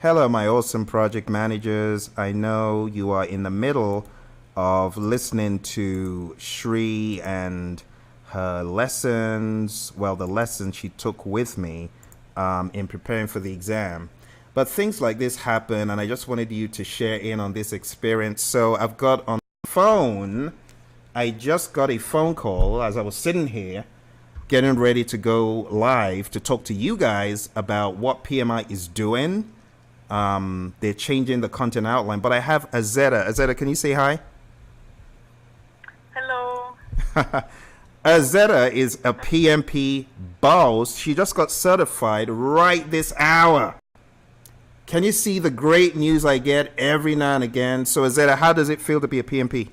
Hello, my awesome project managers. I know you are in the middle of listening to Shri and her lessons, well, the lessons she took with me in preparing for the exam. But things like this happen, and I just wanted you to share in on this experience. So I've got on the phone, I just got a phone call as I was sitting here getting ready to go live to talk to you guys about what PMI is doing. They're changing the content outline, but I have Azetta. Azetta, can you say hi? Hello. Azetta is a PMP boss. She just got certified right this hour. Can you see the great news I get every now and again? So Azetta, how does it feel to be a PMP?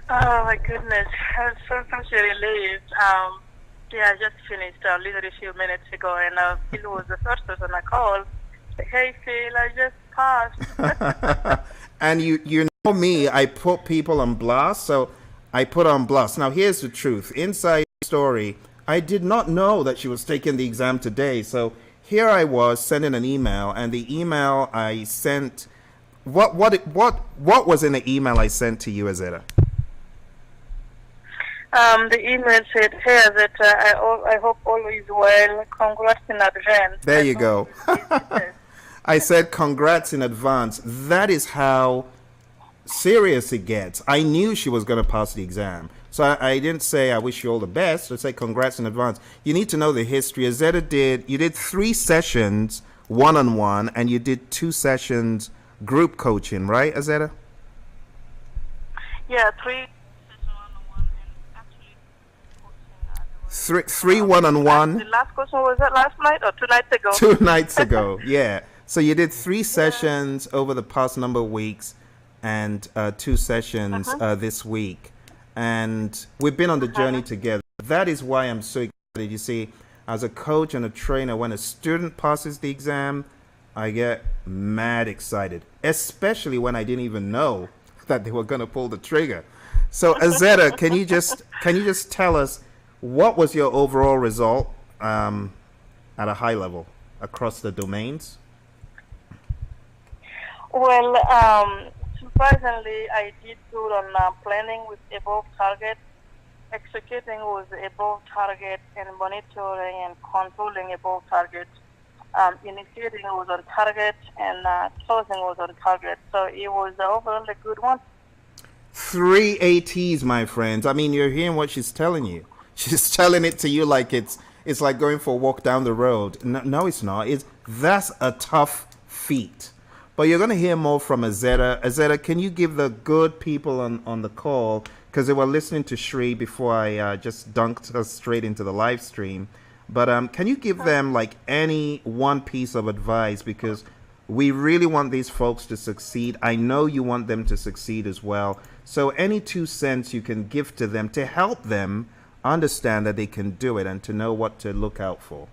Oh my goodness, I'm so much relieved. Yeah, I just finished literally a few minutes ago, and Phil was the first person I called. Hey Phil, I just passed. And you know me, I put people on blast, so I put on blast. Now here's the truth. Inside the story, I did not know that she was taking the exam today. So here I was sending an email, and the email I sent, what was in the email I sent to you, Azetta? The email said, "Hey, that I hope all is well. Congrats in advance." There you go. I said congrats in advance. That is how serious it gets. I knew she was going to pass the exam. So I didn't say I wish you all the best. I said congrats in advance. You need to know the history. Azetta you did 3 sessions one-on-one, and you did 2 sessions group coaching, right, Azetta? Yeah, 3. Three one-on-one. The last question was that last night or 2 nights ago? 2 nights ago, yeah. So you did 3 sessions over the past number of weeks, and 2 sessions this week. And we've been on the journey together. That is why I'm so excited. You see, as a coach and a trainer, when a student passes the exam, I get mad excited, especially when I didn't even know that they were going to pull the trigger. So Azetta, can you just tell us, what was your overall result at a high level across the domains? Well, surprisingly, I did good on planning with above target, executing was above target, and monitoring and controlling above target. Initiating was on target, and closing was on target. So it was overall a good one. 3 ATs, my friends. I mean, you're hearing what she's telling you. She's telling it to you like it's like going for a walk down the road. No, it's not. That's a tough feat. But you're going to hear more from Azetta. Azetta, can you give the good people on the call, because they were listening to Shri before I just dunked her straight into the live stream. But can you give them like any one piece of advice, because we really want these folks to succeed. I know you want them to succeed as well. So any 2 cents you can give to them to help them understand that they can do it and to know what to look out for.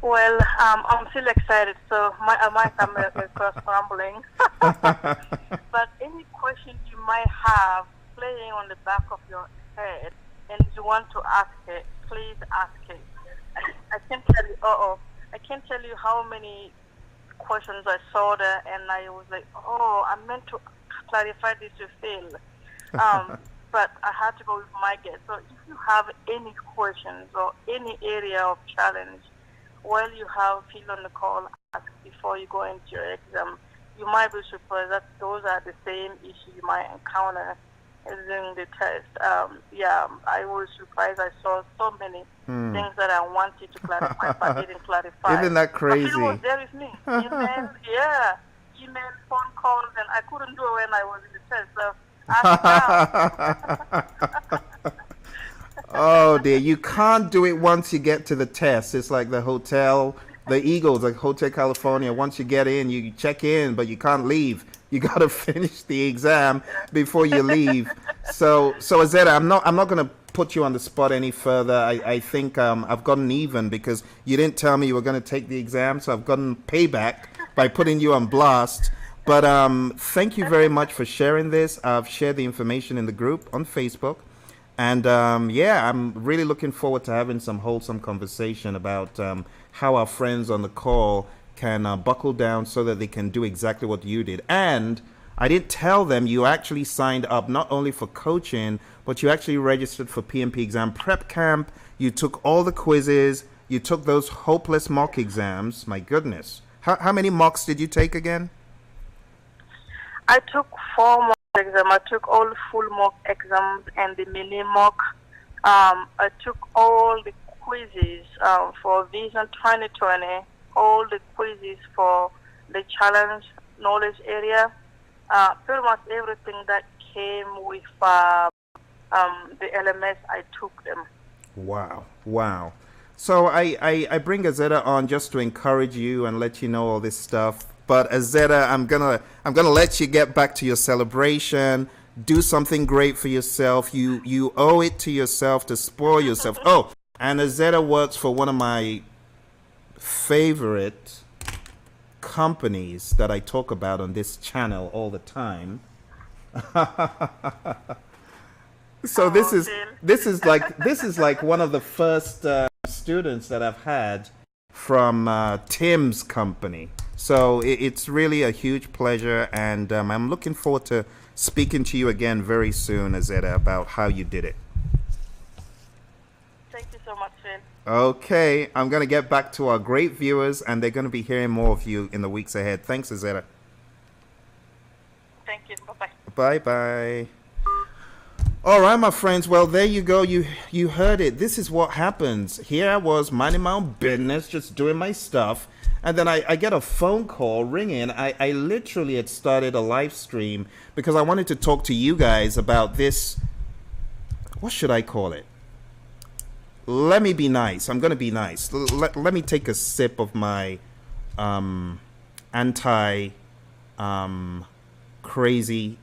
Well, I'm still excited, so I might come across rambling. But any questions you might have playing on the back of your head and you want to ask it, please ask it. I can't tell you, I can't tell you how many questions I saw there, and I was like, I meant to clarify this with Phil. But I had to go with my guess. So if you have any questions or any area of challenge, while you have Phil on the call, ask before you go into your exam. You might be surprised that those are the same issues you might encounter during the test. I was surprised. I saw so many things that I wanted to clarify, but didn't clarify. Isn't that crazy? But Phil was there with me. Email, phone calls, and I couldn't do it when I was in the test. So oh dear, you can't do it once you get to the test. It's like the Eagles, like Hotel California. Once you get in, you check in, but you can't leave. You got to finish the exam before you leave. So Azetta, I'm not going to put you on the spot any further. I think I've gotten even because you didn't tell me you were going to take the exam, so I've gotten payback by putting you on blast. But thank you very much for sharing this. I've shared the information in the group on Facebook. And yeah, I'm really looking forward to having some wholesome conversation about how our friends on the call can buckle down so that they can do exactly what you did. And I didn't tell them you actually signed up not only for coaching, but you actually registered for PMP exam prep camp. You took all the quizzes. You took those hopeless mock exams. My goodness. How many mocks did you take again? I took 4 mock exams. I took all full mock exams and the mini mock. I took all the quizzes for Vision 2020, all the quizzes for the challenge knowledge area, pretty much everything that came with the LMS, I took them. Wow. Wow. So I bring Azetta on just to encourage you and let you know all this stuff. But Azetta, I'm gonna let you get back to your celebration. Do something great for yourself. You owe it to yourself to spoil yourself. Oh, and Azetta works for one of my favorite companies that I talk about on this channel all the time. So this is like one of the first students that I've had from Tim's company. So it's really a huge pleasure, and I'm looking forward to speaking to you again very soon, Azetta, about how you did it. Thank you so much, Phil. Okay, I'm going to get back to our great viewers, and they're going to be hearing more of you in the weeks ahead. Thanks, Azetta. Thank you. Bye-bye. Bye-bye. All right, my friends. Well, there you go. You heard it. This is what happens. Here I was minding my own business, just doing my stuff. And then I get a phone call ringing. I literally had started a live stream because I wanted to talk to you guys about this. What should I call it? Let me be nice. I'm going to be nice. Let me take a sip of my crazy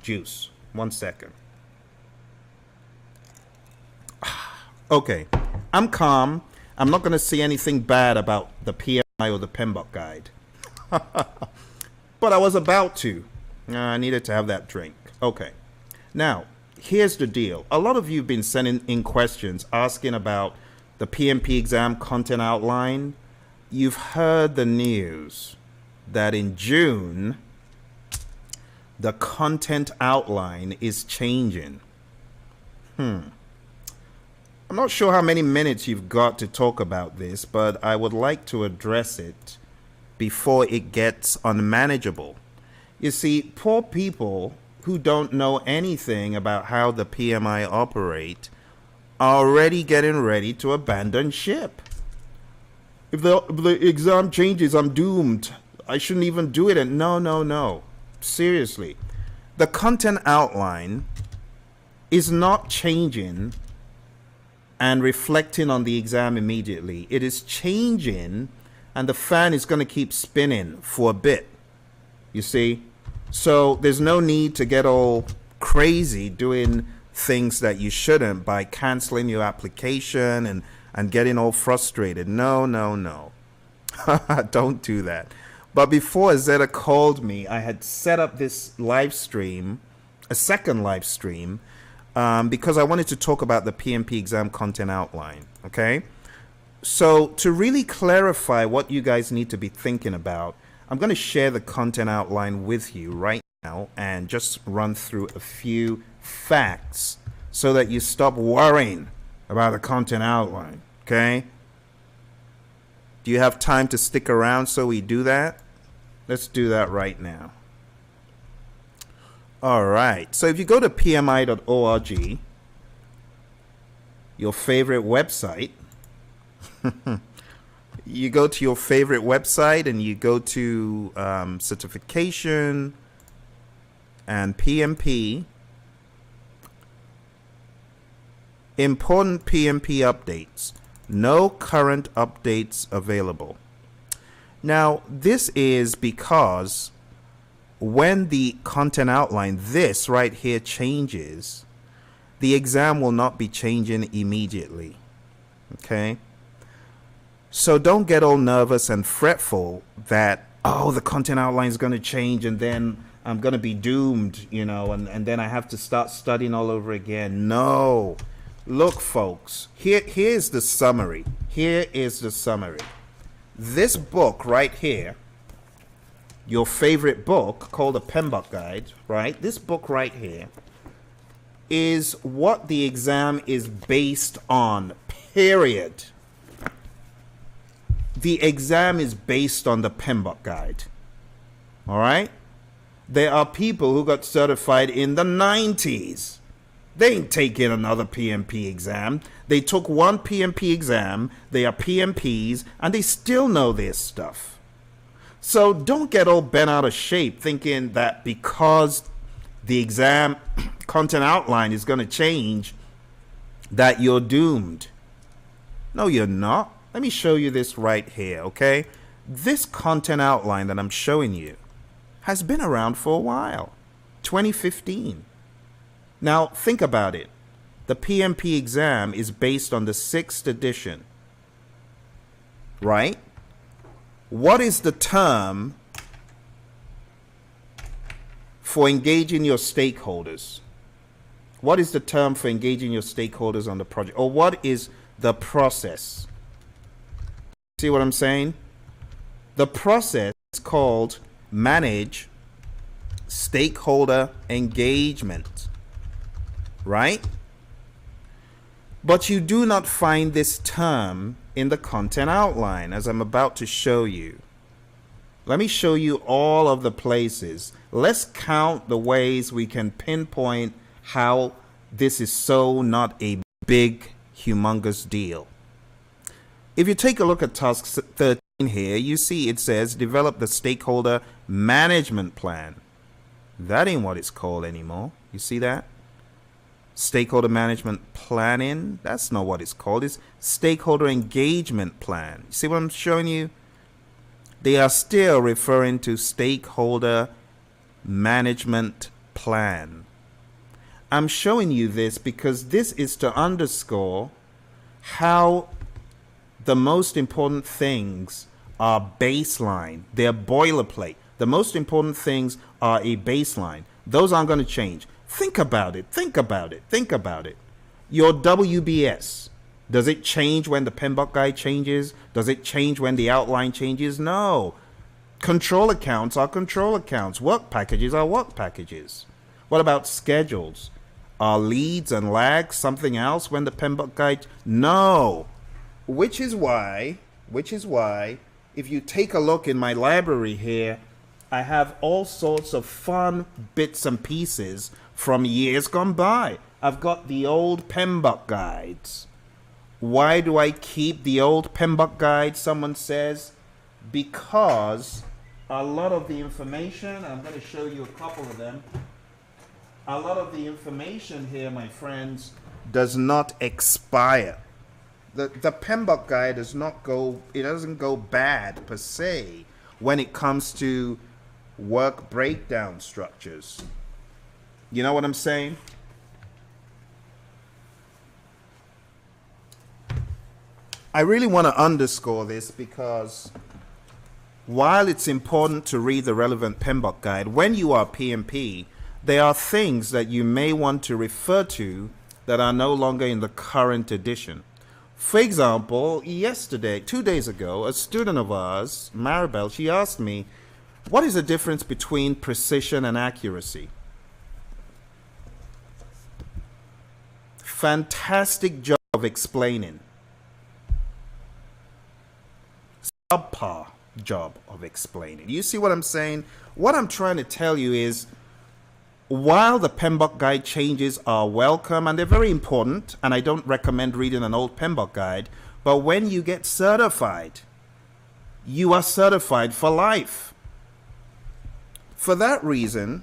juice. 1 second. Okay. I'm calm. I'm not going to say anything bad about the PMI or the PMBOK guide. But I was about to. I needed to have that drink. Okay. Now, here's the deal. A lot of you have been sending in questions asking about the PMP exam content outline. You've heard the news that in June, the content outline is changing. I'm not sure how many minutes you've got to talk about this, but I would like to address it before it gets unmanageable. You see, poor people who don't know anything about how the PMI operate are already getting ready to abandon ship. If the exam changes, I'm doomed. I shouldn't even do it. And no. Seriously. The content outline is not changing and reflecting on the exam immediately. It is changing, and the fan is going to keep spinning for a bit. You see? So there's no need to get all crazy doing things that you shouldn't by canceling your application and getting all frustrated. No. Don't do that. But before Azetta called me, I had set up this live stream, a second live stream, because I wanted to talk about the PMP exam content outline, okay? So to really clarify what you guys need to be thinking about, I'm going to share the content outline with you right now and just run through a few facts so that you stop worrying about the content outline, okay? Do you have time to stick around so we do that? Let's do that right now. All right. So if you go to pmi.org, your favorite website, you go to your favorite website and you go to certification and PMP, important PMP updates, no current updates available. Now, this is because when the content outline, this right here, changes, the exam will not be changing immediately. Okay? So don't get all nervous and fretful that, oh, the content outline is going to change and then I'm going to be doomed, you know, and then I have to start studying all over again. No. Look, folks, here's the summary. Here is the summary. This book right here, your favorite book called the PMBOK Guide, right? This book right here is what the exam is based on, period. The exam is based on the PMBOK Guide. All right? There are people who got certified in the 90s. They ain't taking another PMP exam. They took one PMP exam, they are PMPs, and they still know this stuff. So don't get all bent out of shape thinking that because the exam content outline is going to change, that you're doomed. No, you're not. Let me show you this right here, okay? This content outline that I'm showing you has been around for a while, 2015. Now, think about it. The PMP exam is based on the 6th edition, right? What is the term for engaging your stakeholders? What is the term for engaging your stakeholders on the project? Or what is the process? See what I'm saying? The process is called manage stakeholder engagement, right? But you do not find this term in the content outline, as I'm about to show you. Let me show you all of the places. Let's count the ways we can pinpoint how this is so not a big, humongous deal. If you take a look at task 13 here, you see it says develop the stakeholder management plan. That ain't what it's called anymore. You see that? Stakeholder management planning, that's not what it's called. It's stakeholder engagement plan. You see what I'm showing you? They are still referring to stakeholder management plan. I'm showing you this because this is to underscore how the most important things are baseline. They're boilerplate. The most important things are a baseline. Those aren't going to change. Think about it. Think about it. Think about it. Your WBS, does it change when the PMBOK guide changes? Does it change when the outline changes? No. Control accounts are control accounts. Work packages are work packages. What about schedules? Are leads and lags something else when the PMBOK guide? No. Which is why, if you take a look in my library here, I have all sorts of fun bits and pieces from years gone by. I've got the old PMBOK guides. Why do I keep the old PMBOK guides? Someone says, because a lot of the information, I'm going to show you a couple of them. A lot of the information here, my friends, does not expire. The PMBOK guide doesn't go bad per se when it comes to work breakdown structures. You know what I'm saying? I really want to underscore this because while it's important to read the relevant PMBOK guide, when you are PMP, there are things that you may want to refer to that are no longer in the current edition. For example, yesterday, 2 days ago, a student of ours, Maribel, she asked me, what is the difference between precision and accuracy? Fantastic job of explaining. Subpar job of explaining. You see what I'm saying? What I'm trying to tell you is, while the PMBOK guide changes are welcome and they're very important, and I don't recommend reading an old PMBOK guide, but when you get certified, you are certified for life. For that reason,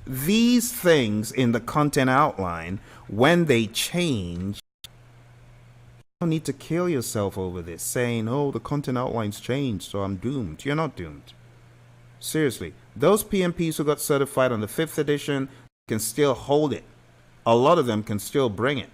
these things in the content outline, when they change, you don't need to kill yourself over this, saying, oh, the content outline's changed, so I'm doomed. You're not doomed. Seriously, those PMPs who got certified on the 5th edition can still hold it. A lot of them can still bring it.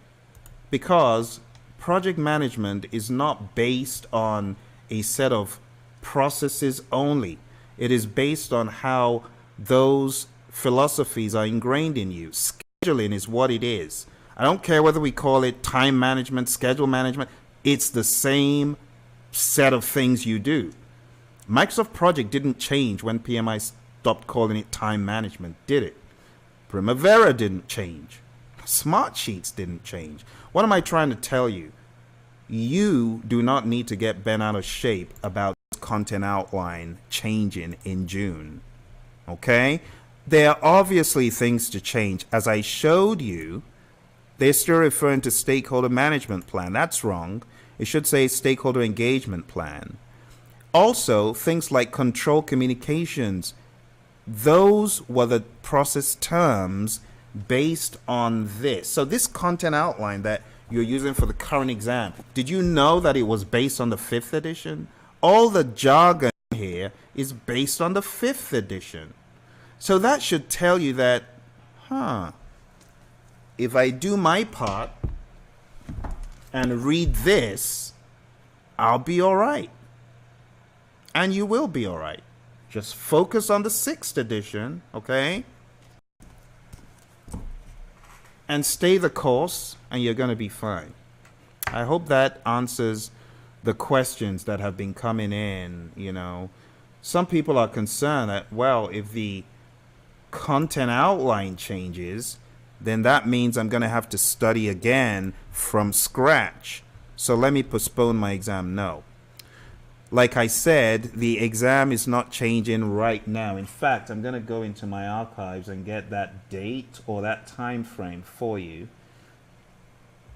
Because project management is not based on a set of processes only. It is based on how those philosophies are ingrained in you. Scheduling is what it is. I don't care whether we call it time management, schedule management. It's the same set of things you do. Microsoft Project didn't change when PMI stopped calling it time management, did it? Primavera didn't change. Smartsheets didn't change. What am I trying to tell you? You do not need to get bent out of shape about content outline changing in June. Okay? There are obviously things to change. As I showed you, they're still referring to stakeholder management plan. That's wrong. It should say stakeholder engagement plan. Also, things like control communications, those were the process terms based on this. So this content outline that you're using for the current exam, did you know that it was based on the 5th edition? All the jargon here is based on the 5th edition. So that should tell you that, if I do my part and read this, I'll be all right. And you will be all right. Just focus on the 6th edition, okay? And stay the course, and you're going to be fine. I hope that answers the questions that have been coming in, you know. Some people are concerned that, well, if the content outline changes, then that means I'm going to have to study again from scratch. So let me postpone my exam. No. Like I said, the exam is not changing right now. In fact, I'm going to go into my archives and get that date or that time frame for you.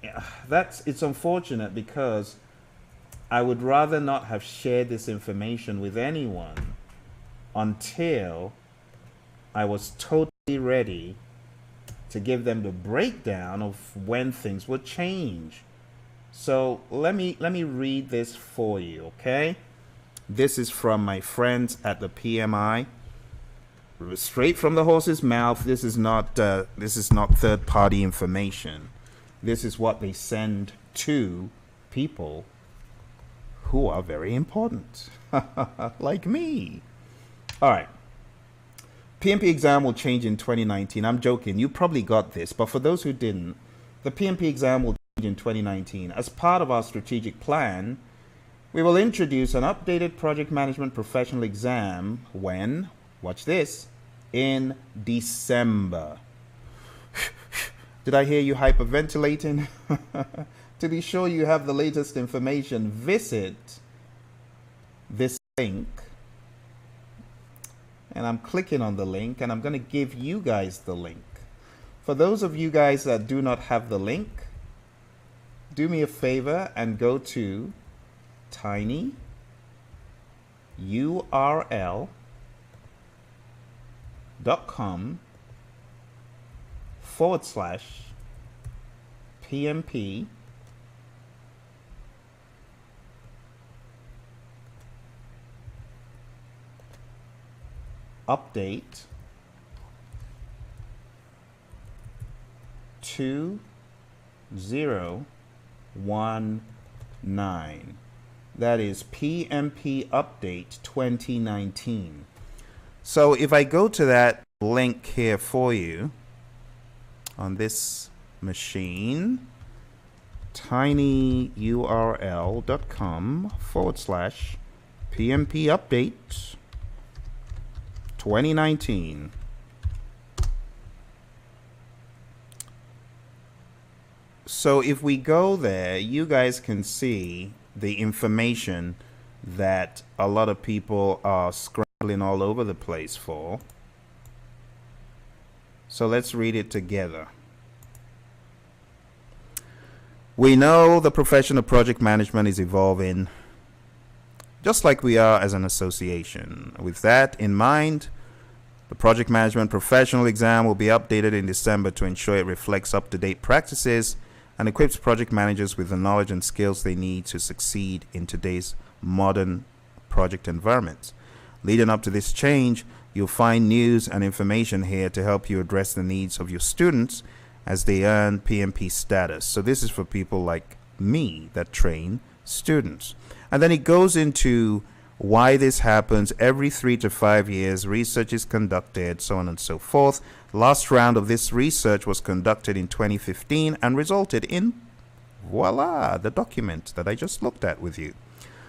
It's unfortunate because I would rather not have shared this information with anyone until I was totally ready to give them the breakdown of when things would change. So let me read this for you, okay? This is from my friends at the PMI, straight from the horse's mouth. This is not third-party information. This is what they send to people who are very important, like me. All right. PMP exam will change in 2019. I'm joking. You probably got this, but for those who didn't, the PMP exam will change in 2019. As part of our strategic plan, we will introduce an updated project management professional exam when, watch this, in December. Did I hear you hyperventilating? To be sure you have the latest information, visit this link. And I'm clicking on the link, and I'm going to give you guys the link. For those of you guys that do not have the link, do me a favor and go to tinyurl.com/PMP update 2019. That is PMP update 2019. So if I go to that link here for you on this machine, tinyurl.com/PMP update 2019. So if we go there, you guys can see the information that a lot of people are scrambling all over the place for. So let's read it together. We know the profession of project management is evolving, just like we are as an association. With that in mind, the project management professional exam will be updated in December to ensure it reflects up-to-date practices and equips project managers with the knowledge and skills they need to succeed in today's modern project environments. Leading up to this change, you'll find news and information here to help you address the needs of your students as they earn PMP status. So this is for people like me that train students. And then it goes into why this happens. Every 3 to 5 years, research is conducted, so on and so forth. Last round of this research was conducted in 2015 and resulted in, voila, the document that I just looked at with you.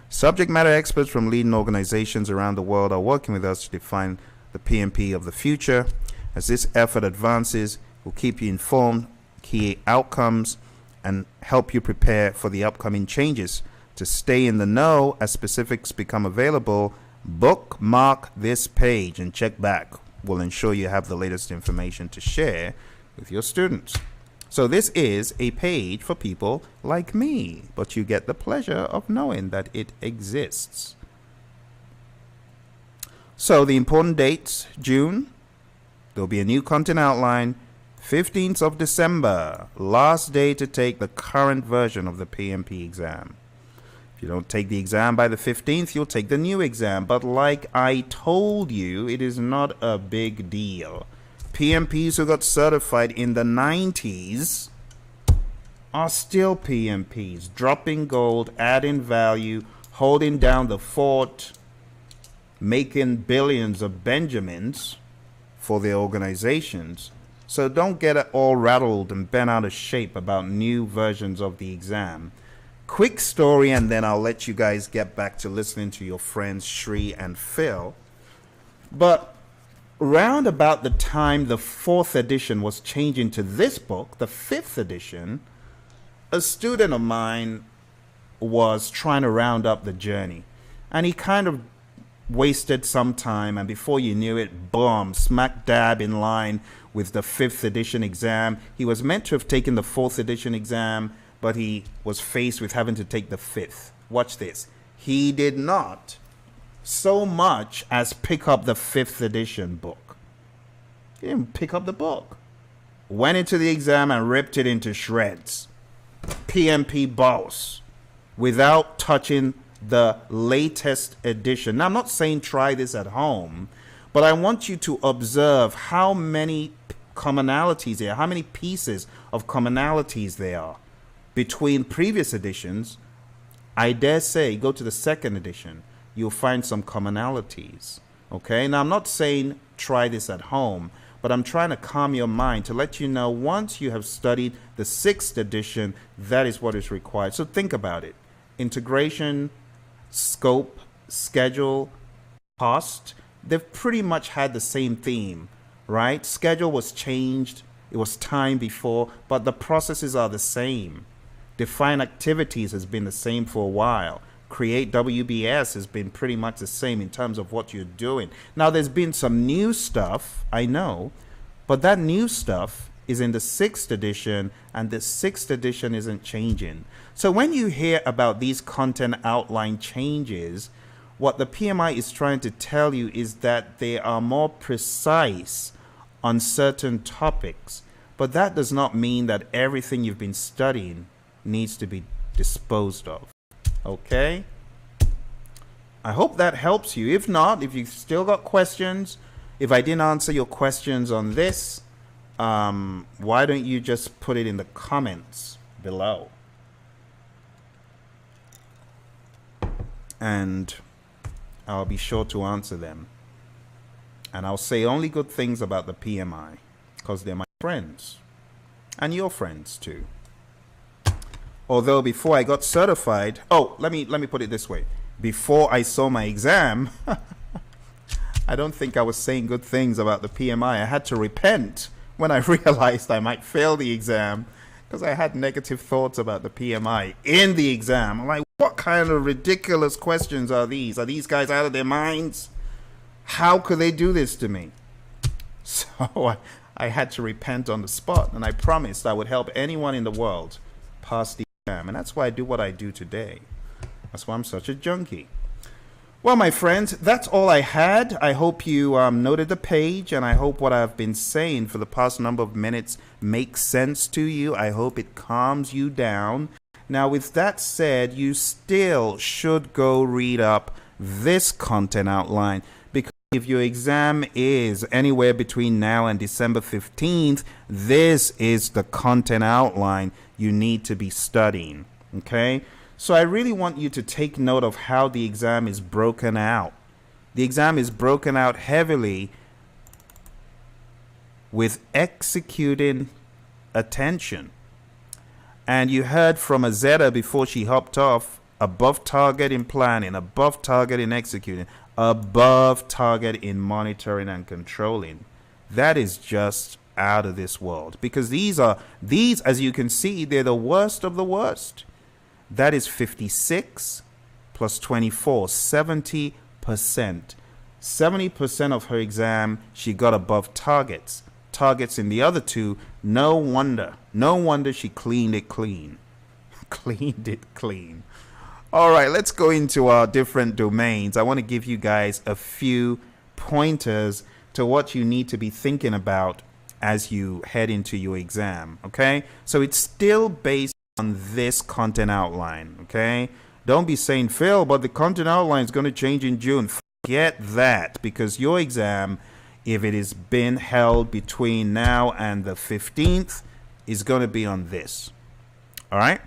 Subject matter experts from leading organizations around the world are working with us to define the PMP of the future. As this effort advances, we'll keep you informed, key outcomes, and help you prepare for the upcoming changes. To stay in the know as specifics become available, bookmark this page and check back. We'll ensure you have the latest information to share with your students. So this is a page for people like me, but you get the pleasure of knowing that it exists. So the important dates: June, there'll be a new content outline. 15th of December, last day to take the current version of the PMP exam. If you don't take the exam by the 15th, you'll take the new exam. But like I told you, it is not a big deal. PMPs who got certified in the 90s are still PMPs, dropping gold, adding value, holding down the fort, making billions of Benjamins for their organizations. So don't get all rattled and bent out of shape about new versions of the exam. Quick story, and then I'll let you guys get back to listening to your friends Shri and Phil. But round about the time the 4th edition was changing to this book, the 5th edition, a student of mine was trying to round up the journey. And he kind of wasted some time, and before you knew it, boom, smack dab in line with the 5th edition exam. He was meant to have taken the 4th edition exam, but he was faced with having to take the 5th. Watch this. He did not so much as pick up the 5th edition book. He didn't pick up the book. Went into the exam and ripped it into shreds. PMP boss. Without touching the latest edition. Now, I'm not saying try this at home, but I want you to observe how many commonalities there are, how many pieces of commonalities there are between previous editions. I dare say go to the 2nd edition, you'll find some commonalities. Okay, now I'm not saying try this at home, but I'm trying to calm your mind to let you know once you have studied the 6th edition, that is what is required. So think about it. Integration, scope, schedule, cost, they've pretty much had the same theme, right? Schedule was changed, it was time before, but the processes are the same. Define activities has been the same for a while. Create WBS has been pretty much the same in terms of what you're doing. Now, there's been some new stuff, I know, but that new stuff is in the 6th edition, and the 6th edition isn't changing. So when you hear about these content outline changes, what the PMI is trying to tell you is that they are more precise on certain topics, but that does not mean that everything you've been studying needs to be disposed of. Okay? I hope that helps you. If not, if you've still got questions, if I didn't answer your questions on this, why don't you just put it in the comments below? And I'll be sure to answer them. And I'll say only good things about the PMI, because they're my friends. And your friends too. Although before I got certified, let me put it this way. Before I saw my exam, I don't think I was saying good things about the PMI. I had to repent when I realized I might fail the exam because I had negative thoughts about the PMI in the exam. I'm like, what kind of ridiculous questions are these? Are these guys out of their minds? How could they do this to me? So I had to repent on the spot, and I promised I would help anyone in the world pass the exam. And that's why I do what I do today. That's why I'm such a junkie. Well, my friends, that's all I had. I hope you noted the page, and I hope what I've been saying for the past number of minutes makes sense to you. I hope it calms you down. Now, with that said, you still should go read up this content outline, because if your exam is anywhere between now and December 15th, this is the content outline you need to be studying. Okay? So I really want you to take note of how the exam is broken out. The exam is broken out heavily with executing attention. And you heard from Azetta before she hopped off, above target in planning, above target in executing, above target in monitoring and controlling. That is just out of this world, because these, as you can see, they're the worst of the worst. That is 56 plus 24, 70%. 70% of her exam, she got above targets. Targets in the other two, no wonder she cleaned it clean. Cleaned it clean. All right, let's go into our different domains. I want to give you guys a few pointers to what you need to be thinking about as you head into your exam, okay? So it's still based on this content outline, okay? Don't be saying, Phil, but the content outline is going to change in June. Forget that, because your exam, if it is been held between now and the 15th, is going to be on this, all right?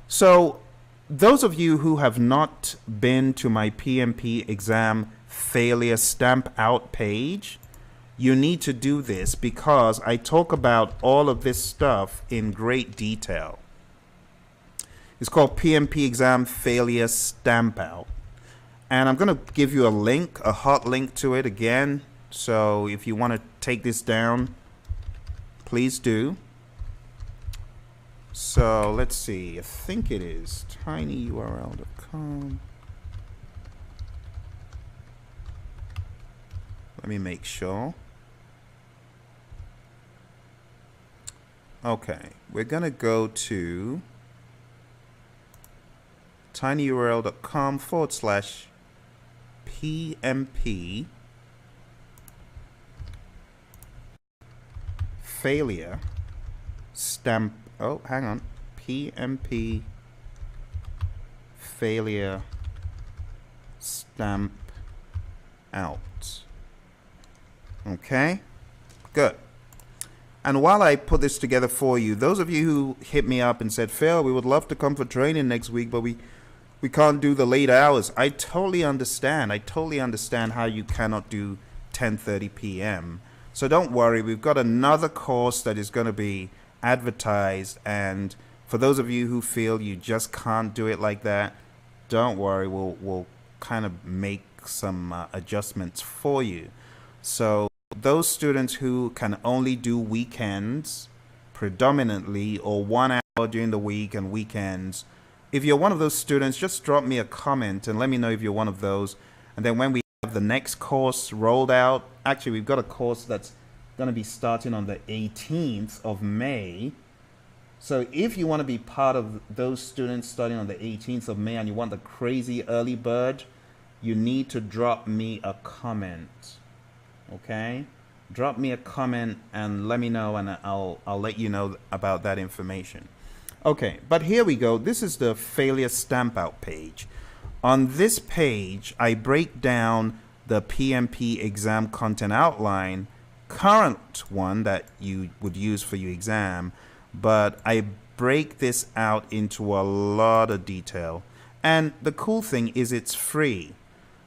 So those of you who have not been to my PMP exam failure stamp out page, you need to do this, because I talk about all of this stuff in great detail. It's called PMP exam failure stamp out. And I'm going to give you a link, a hot link to it again. So if you want to take this down, please do. So let's see. I think it is tinyurl.com. Let me make sure. Okay, we're going to go to tinyurl.com/PMP failure stamp. Oh, hang on. PMP failure stamp out. Okay, good. And while I put this together for you, those of you who hit me up and said, Phil, we would love to come for training next week, but we can't do the late hours. I totally understand. I totally understand how you cannot do 10:30 p.m. So don't worry. We've got another course that is going to be advertised. And for those of you who feel you just can't do it like that, don't worry. We'll kind of make some adjustments for you. So those students who can only do weekends predominantly, or 1 hour during the week and weekends, if you're one of those students, just drop me a comment and let me know if you're one of those. And then when we have the next course rolled out, actually we've got a course that's going to be starting on the 18th of May. So if you want to be part of those students starting on the 18th of May and you want the crazy early bird, you need to drop me a comment. Okay, drop me a comment and let me know, and I'll let you know about that information. Okay, but here we go. This is the failure stamp out page. On this page, I break down the PMP exam content outline, current one that you would use for your exam, but I break this out into a lot of detail. And the cool thing is it's free.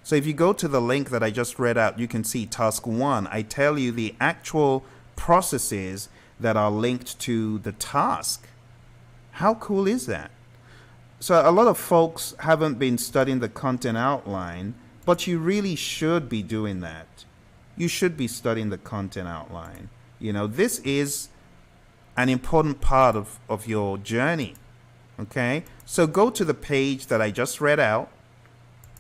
So if you go to the link that I just read out, you can see task 1. I tell you the actual processes that are linked to the task. How cool is that? So a lot of folks haven't been studying the content outline, but you really should be doing that. You should be studying the content outline. You know, this is an important part of your journey. Okay? So go to the page that I just read out.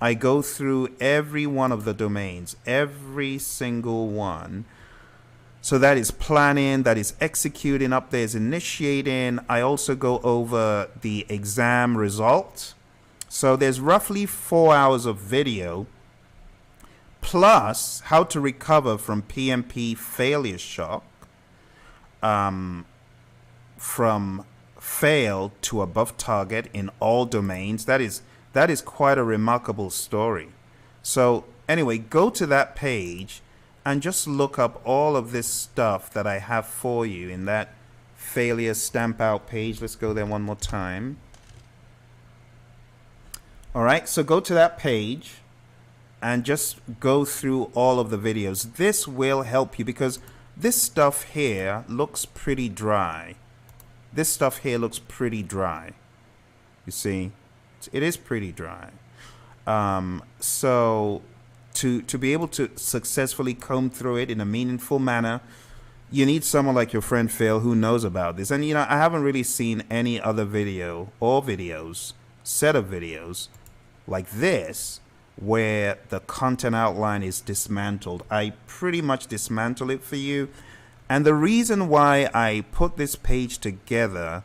I go through every one of the domains, every single one. So that is planning, that is executing, up there is initiating. I also go over the exam result. So there's roughly 4 hours of video, plus how to recover from PMP failure shock, from fail to above target in all domains. That is quite a remarkable story. So anyway, go to that page and just look up all of this stuff that I have for you in that failure stamp out page. Let's go there one more time. All right, so go to that page and just go through all of the videos. This will help you because this stuff here looks pretty dry. This stuff here looks pretty dry. You see, it is pretty dry. So to be able to successfully comb through it in a meaningful manner, you need someone like your friend Phil who knows about this. And, you know, I haven't really seen any other video or videos, set of videos like this, where the content outline is dismantled. I pretty much dismantle it for you. And the reason why I put this page together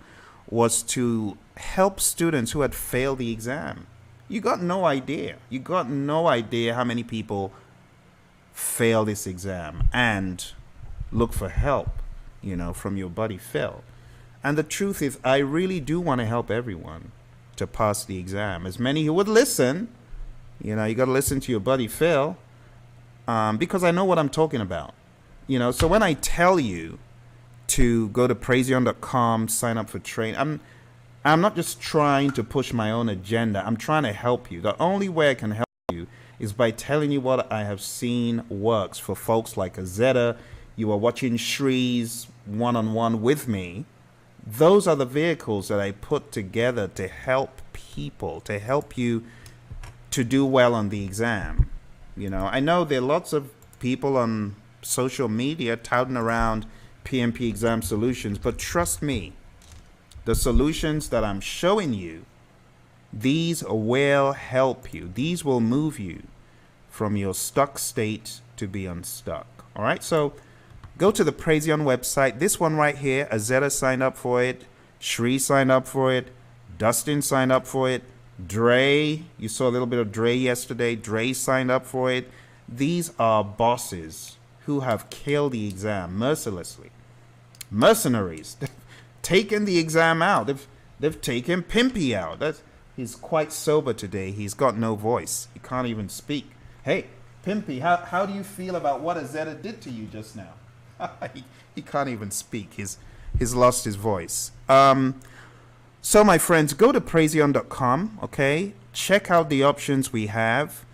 was to help students who had failed the exam. You got no idea. You got no idea how many people fail this exam and look for help, you know, from your buddy Phil. And the truth is, I really do want to help everyone to pass the exam. As many who would listen, you know, you got to listen to your buddy Phil, because I know what I'm talking about. You know, so when I tell you to go to Praizion.com, sign up for training, I'm not just trying to push my own agenda. I'm trying to help you. The only way I can help you is by telling you what I have seen works for folks like Azetta. You are watching Shree's one-on-one with me. Those are the vehicles that I put together to help people, to help you to do well on the exam. You know, I know there are lots of people on social media touting around PMP exam solutions, but trust me, the solutions that I'm showing you, these will help you. These will move you from your stuck state to be unstuck. All right, so go to the Praizion website. This one right here, Azetta signed up for it. Shree signed up for it. Dustin signed up for it. Dre, you saw a little bit of Dre yesterday. Dre signed up for it. These are bosses who have killed the exam mercilessly. Mercenaries. They've taken the exam out. They've taken Pimpy out. He's quite sober today. He's got no voice. He can't even speak. Hey, Pimpy, how do you feel about what Azetta did to you just now? he can't even speak. He's lost his voice. So my friends, go to Praizion.com, okay? Check out the options we have.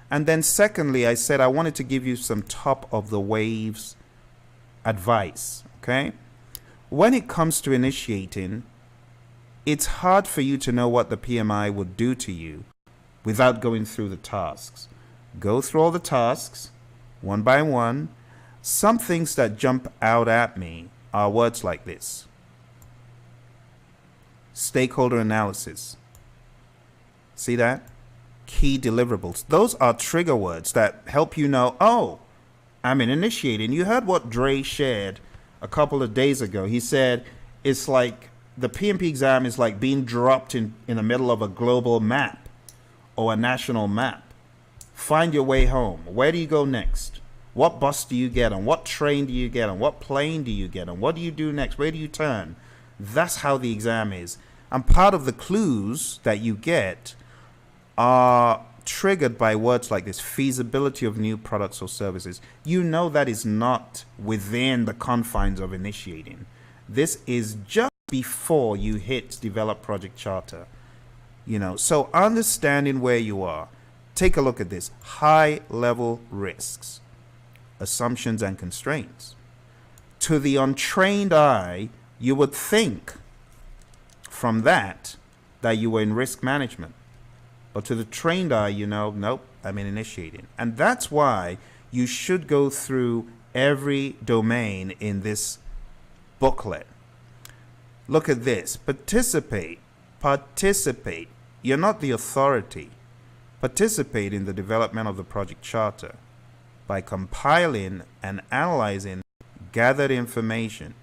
And then secondly, I said I wanted to give you some top of the waves advice, okay? When it comes to initiating, it's hard for you to know what the PMI would do to you without going through the tasks. Go through all the tasks, one by one. Some things that jump out at me are words like this. Stakeholder analysis. See that? Key deliverables. Those are trigger words that help you know, oh, I'm in initiating. You heard what Dre shared a couple of days ago. He said it's like the PMP exam is like being dropped in the middle of a global map or a national map. Find your way home. Where do you go next? What bus do you get on? What train do you get on? What plane do you get on? What do you do next? Where do you turn? That's how the exam is. And part of the clues that you get are triggered by words like this: feasibility of new products or services. You know that is not within the confines of initiating. This is just before you hit develop project charter. You know, so understanding where you are. Take a look at this. High level risks, assumptions and constraints. To the untrained eye, you would think from that you were in risk management. But to the trained eye, you know, nope, I'm in initiating. And that's why you should go through every domain in this booklet. Look at this. Participate. Participate. You're not the authority. Participate in the development of the project charter by compiling and analyzing gathered information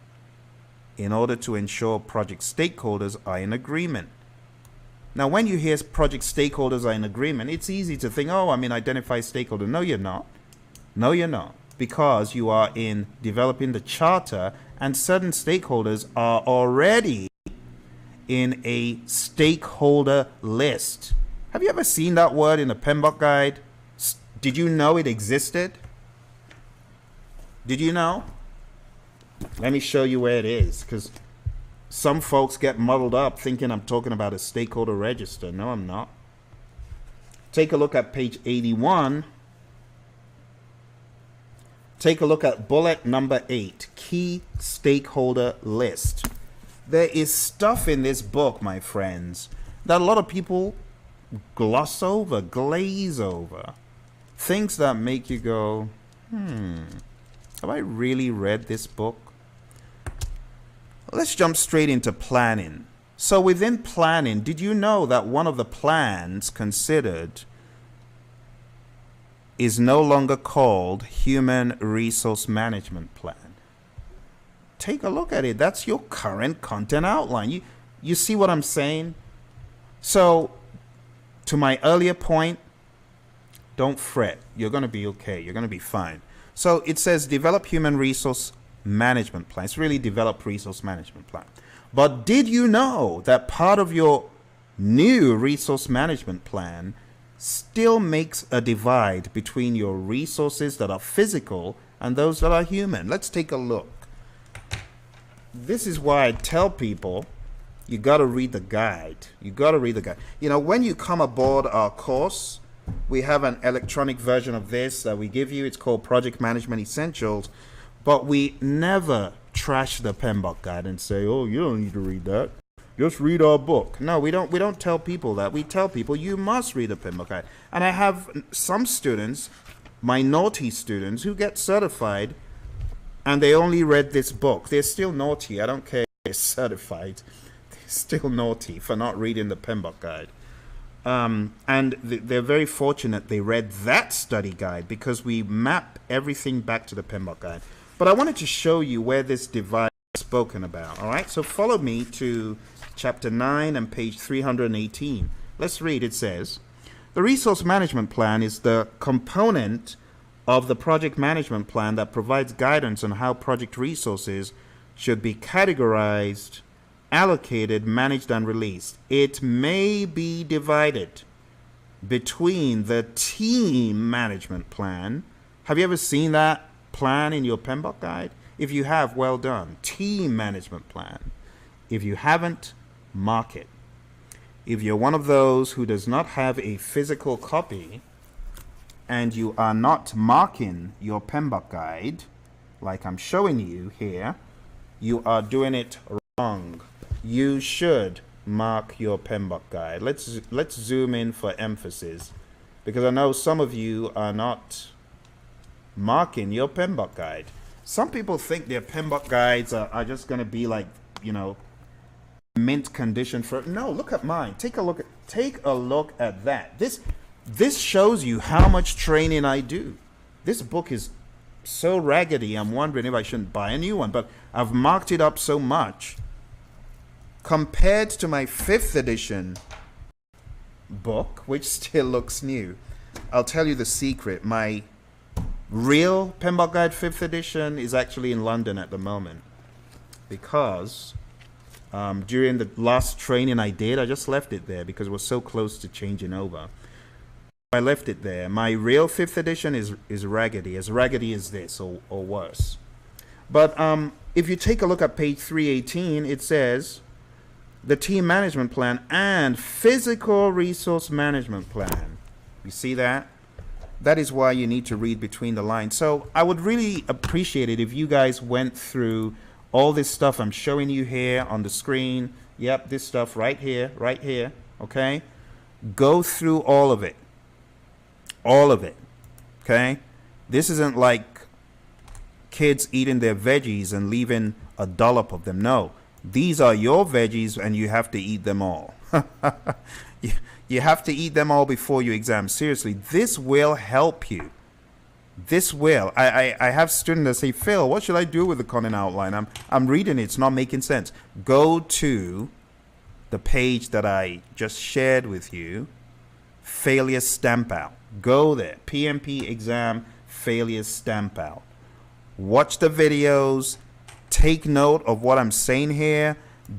in order to ensure project stakeholders are in agreement. Now, when you hear project stakeholders are in agreement, it's easy to think, oh, I'm in identify stakeholder. No, you're not. No, you're not. Because you are in developing the charter and certain stakeholders are already in a stakeholder list. Have you ever seen that word in a PMBOK guide? Did you know it existed? Did you know? Let me show you where it is, because some folks get muddled up thinking I'm talking about a stakeholder register. No, I'm not. Take a look at page 81. Take a look at bullet number 8, key stakeholder list. There is stuff in this book, my friends, that a lot of people gloss over, glaze over. Things that make you go, have I really read this book? Let's jump straight into planning. So within planning, did you know that one of the plans considered is no longer called Human Resource Management Plan? Take a look at it. That's your current content outline. You see what I'm saying? So, to my earlier point, don't fret. You're going to be okay. You're going to be fine. So, it says develop Human Resource Management Plan. It's really develop Resource Management Plan. But did you know that part of your new Resource Management Plan still makes a divide between your resources that are physical and those that are human? Let's take a look. This is why I tell people you got to read the guide. You got to read the guide. You know, when you come aboard our course, we have an electronic version of this that we give you. It's called Project Management Essentials. But we never trash the PMBOK guide and say, oh, you don't need to read that. Just read our book. No, we don't tell people that. We tell people you must read the PMBOK guide. And I have some students, my naughty students, who get certified and they only read this book. They're still naughty. I don't care if they're certified. They're still naughty for not reading the PMBOK guide. And they're very fortunate they read that study guide because we map everything back to the PMBOK guide. But I wanted to show you where this divide is spoken about. All right, so follow me to chapter 9 and page 318. Let's read. It says, the resource management plan is the component of the project management plan that provides guidance on how project resources should be categorized, allocated, managed, and released. It may be divided between the team management plan. Have you ever seen that plan in your PMBOK guide? If you have, well done. Team management plan. If you haven't, mark it. If you're one of those who does not have a physical copy and you are not marking your PMBOK guide, like I'm showing you here, you are doing it wrong. You should mark your PMBOK guide. Let's zoom in for emphasis, because I know some of you are not marking your PMBOK guide. Some people think their PMBOK guides are just going to be like, you know, mint condition for. No, look at mine. Take a look at that. This shows you how much training I do. This book is so raggedy, I'm wondering if I shouldn't buy a new one, but I've marked it up so much. Compared to my 5th edition book, which still looks new, I'll tell you the secret. My real PMBOK Guide 5th edition is actually in London at the moment, because during the last training I did, I just left it there because it was so close to changing over. I left it there. My real 5th edition is raggedy, as raggedy as this or worse. But if you take a look at page 318, it says the team management plan and physical resource management plan. You see that? That is why you need to read between the lines. So I would really appreciate it if you guys went through all this stuff I'm showing you here on the screen. Yep, this stuff right here, okay? Go through all of it. All of it, okay? This isn't like kids eating their veggies and leaving a dollop of them. No, these are your veggies and you have to eat them all. You have to eat them all before your exam. Seriously, this will help you. This will. I have students that say, Phil, what should I do with the content outline? I'm reading it. It's not making sense. Go to the page that I just shared with you, failure stamp out. Go there, PMP exam failure stamp out. Watch the videos, take note of what I'm saying here,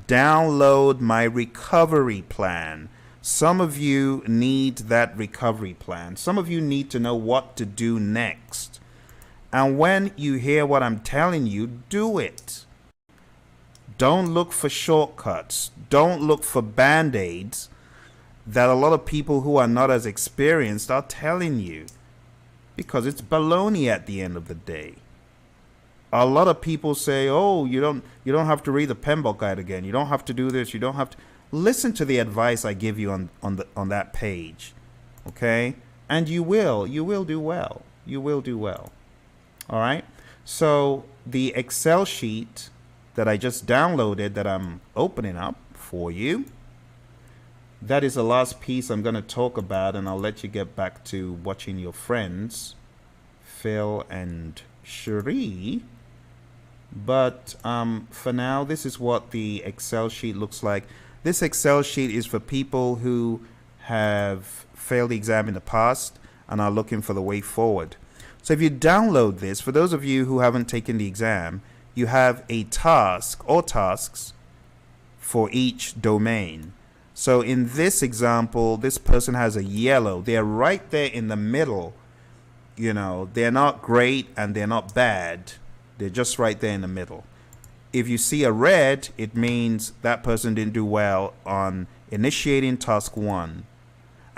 download my recovery plan. Some of you need that recovery plan. Some of you need to know what to do next. And when you hear what I'm telling you, do it. Don't look for shortcuts. Don't look for band-aids. that a lot of people who are not as experienced are telling you, because it's baloney at the end of the day. A lot of people say, "Oh, you don't have to read the PMBOK guide again. You don't have to do this. You don't have to listen to the advice I give you on that page." Okay? And you will do well. You will do well. All right? So, the Excel sheet that I just downloaded that I'm opening up for you, that is the last piece I'm going to talk about, and I'll let you get back to watching your friends, Phil and Cherie. But for now, this is what the Excel sheet looks like. This Excel sheet is for people who have failed the exam in the past and are looking for the way forward. So if you download this, for those of you who haven't taken the exam, you have a task or tasks for each domain. So in this example, this person has a yellow. They're right there in the middle. You know, they're not great and they're not bad. They're just right there in the middle. If you see a red, it means that person didn't do well on initiating task 1.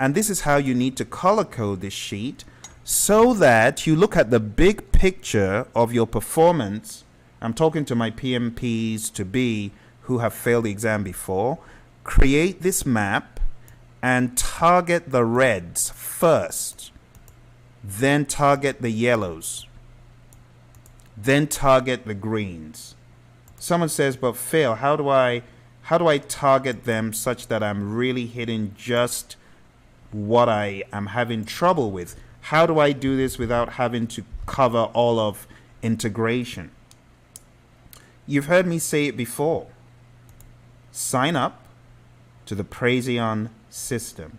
And this is how you need to color code this sheet so that you look at the big picture of your performance. I'm talking to my PMPs to be who have failed the exam before. Create this map and target the reds first. Then target the yellows. Then target the greens. Someone says, "But Phil, how do I target them such that I'm really hitting just what I am having trouble with? How do I do this without having to cover all of integration?" You've heard me say it before. Sign up to the Praizion system.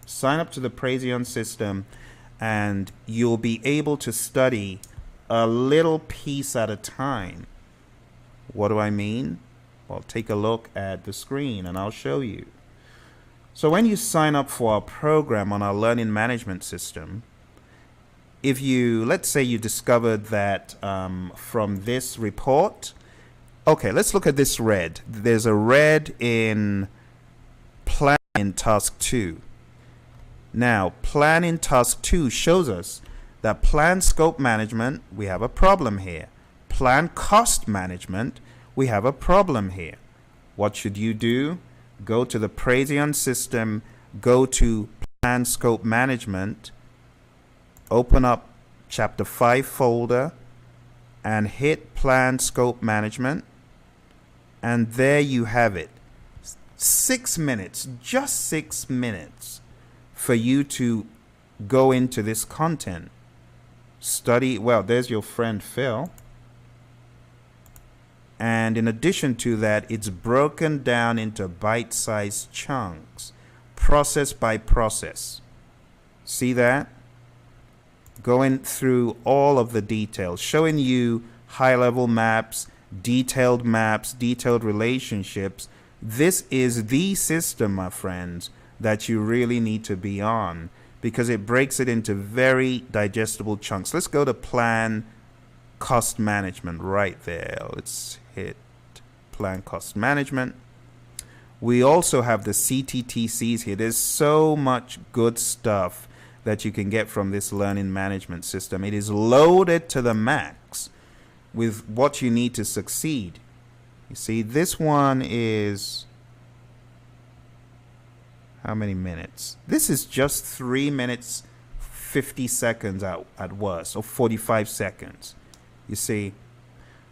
Sign up to the Praizion system and you'll be able to study a little piece at a time. What do I mean? Well, take a look at the screen and I'll show you. So when you sign up for our program on our learning management system, if you, let's say you discovered that from this report, okay, let's look at this red. There's a red in plan in task 2. Now, plan in task 2 shows us that plan scope management, we have a problem here. Plan cost management, we have a problem here. What should you do? Go to the Praizion system, go to plan scope management, open up chapter 5 folder and hit plan scope management, and there you have it. 6 minutes, just 6 minutes for you to go into this content. Study, well, there's your friend Phil. And in addition to that, it's broken down into bite-sized chunks, process by process. See that? Going through all of the details, showing you high-level maps, detailed relationships. This is the system, my friends, that you really need to be on because it breaks it into very digestible chunks. Let's go to plan cost management right there. Let's hit plan cost management. We also have the CTTCs here. There's so much good stuff that you can get from this learning management system. It is loaded to the max with what you need to succeed. You see, this one is how many minutes? This is just 3 minutes 50 seconds at worst, or 45 seconds. You see,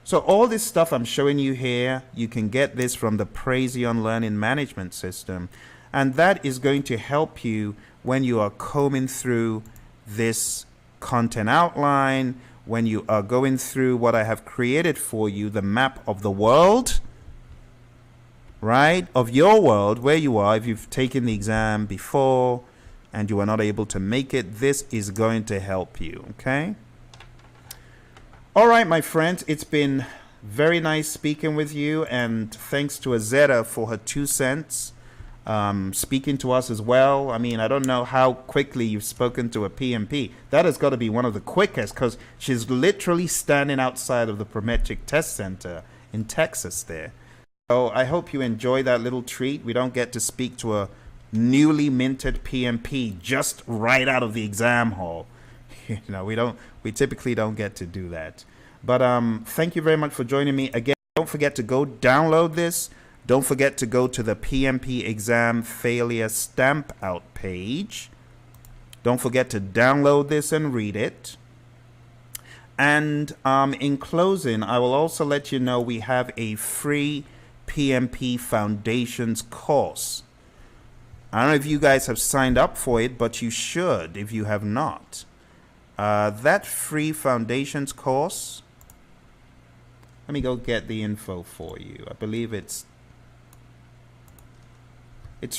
so all this stuff I'm showing you here, you can get this from the Praizion learning management system, and that is going to help you when you are combing through this content outline, when you are going through what I have created for you, the map of the world, right, of your world, where you are. If you've taken the exam before and you are not able to make it, this is going to help you, okay? All right, my friends, it's been very nice speaking with you, and thanks to Azetta for her 2 cents, speaking to us as well. I mean, I don't know how quickly you've spoken to a PMP. That has got to be one of the quickest, because she's literally standing outside of the Prometric Test Center in Texas there. So I hope you enjoy that little treat. We don't get to speak to a newly minted PMP just right out of the exam hall. We typically don't get to do that. But thank you very much for joining me again. Don't forget to go download this. Don't forget to go to the PMP exam failure stamp out page. Don't forget to download this and read it. And in closing, I will also let you know we have a free PMP Foundations course. I don't know if you guys have signed up for it, but you should if you have not. That free Foundations course, let me go get the info for you. I believe it's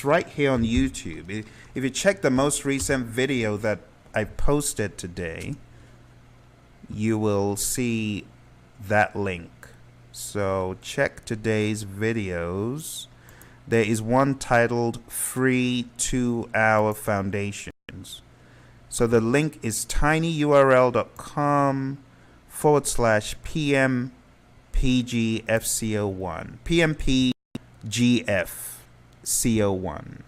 right here on YouTube. If you check the most recent video that I posted today, you will see that link. So check today's videos. There is one titled Free 2-Hour Foundations. So the link is tinyurl.com/PMPGFCO1. PMPGFCO1.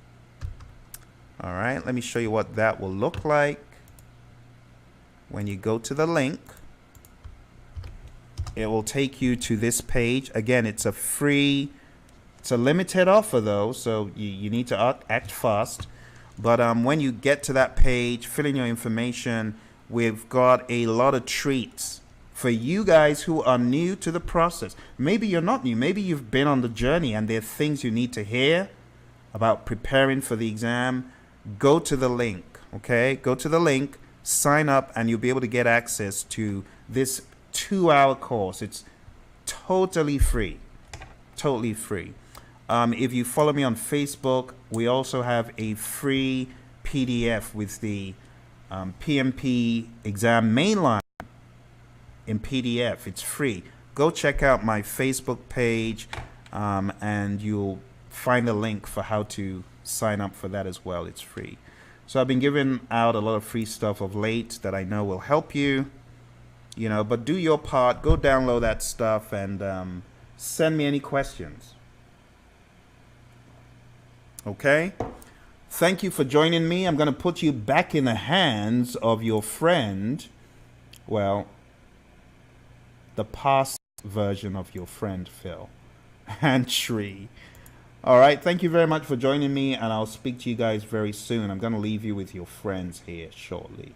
All right, let me show you what that will look like. When you go to the link, it will take you to this page. Again, it's a limited offer though, so you need to act fast. But when you get to that page, fill in your information. We've got a lot of treats for you guys who are new to the process. Maybe you're not new. Maybe you've been on the journey and there are things you need to hear about preparing for the exam. Go to the link, okay? Go to the link, sign up, and you'll be able to get access to this 2-hour course. It's totally free. Totally free. If you follow me on Facebook, we also have a free PDF with the PMP exam mainline in PDF. It's free. Go check out my Facebook page and you'll find the link for how to sign up for that as well. It's free. So I've been giving out a lot of free stuff of late that I know will help you, but do your part. Go download that stuff and send me any questions. Okay? Thank you for joining me. I'm going to put you back in the hands of your friend. Well, the past version of your friend, Phil and Shree. All right. Thank you very much for joining me, and I'll speak to you guys very soon. I'm going to leave you with your friends here shortly.